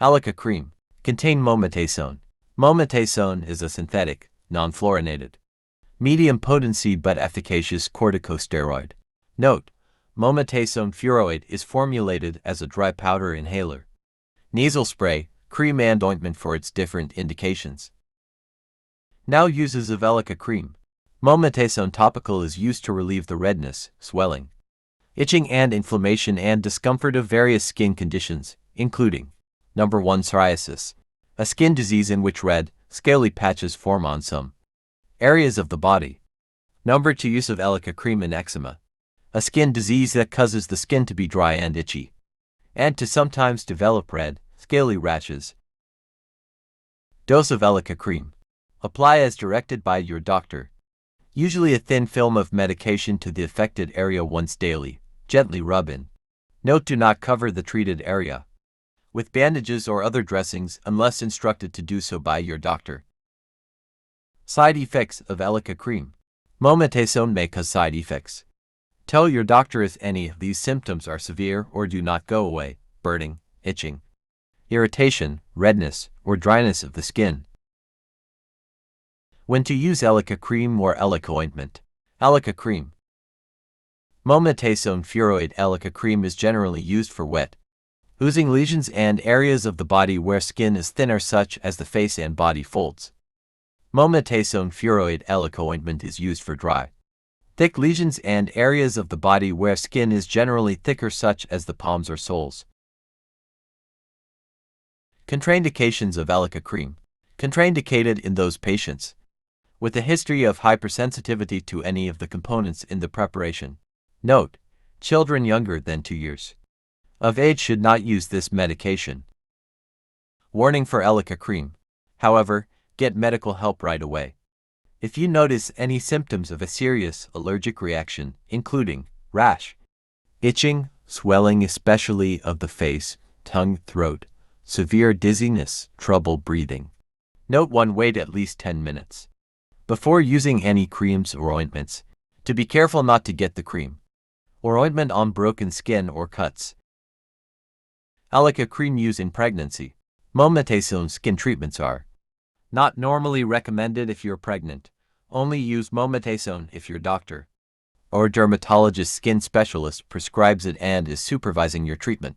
Elica Cream. Contain Mometasone. Mometasone is a synthetic, non-fluorinated, medium potency but efficacious corticosteroid. Note: Mometasone furoate is formulated as a dry powder inhaler, nasal spray, cream and ointment for its different indications. Now uses of Elica Cream. Mometasone topical is used to relieve the redness, swelling, itching and inflammation and discomfort of various skin conditions, including 1. Psoriasis, a skin disease in which red, scaly patches form on some areas of the body. 2. Use of Elica Cream in eczema, a skin disease that causes the skin to be dry and itchy, and to sometimes develop red, scaly rashes. Dose of Elica Cream. Apply as directed by your doctor. Usually a thin film of medication to the affected area once daily. Gently rub in. Note: do not cover the treated area with bandages or other dressings unless instructed to do so by your doctor. Side effects of Elica Cream. Mometasone may cause side effects. Tell your doctor if any of these symptoms are severe or do not go away: burning, itching, irritation, redness, or dryness of the skin. When to use Elica Cream or Elica ointment. Elica Cream. Mometasone furoate. Elica Cream is generally used for wet, oozing lesions and areas of the body where skin is thinner, such as the face and body folds. Mometasone furoate. Elica ointment is used for dry, thick lesions and areas of the body where skin is generally thicker, such as the palms or soles. Contraindications of Elica Cream. Contraindicated in those patients with a history of hypersensitivity to any of the components in the preparation. Note: children younger than 2 years of age should not use this medication. Warning for Elica Cream. However, get medical help right away if you notice any symptoms of a serious allergic reaction, including rash, itching, swelling especially of the face, tongue, throat, severe dizziness, trouble breathing. Note: 1. Wait at least 10 minutes before using any creams or ointments, to be careful not to get the cream or ointment on broken skin or cuts. Elica Cream use in pregnancy. Mometasone skin treatments are not normally recommended if you're pregnant. Only use Mometasone if your doctor or dermatologist skin specialist prescribes it and is supervising your treatment.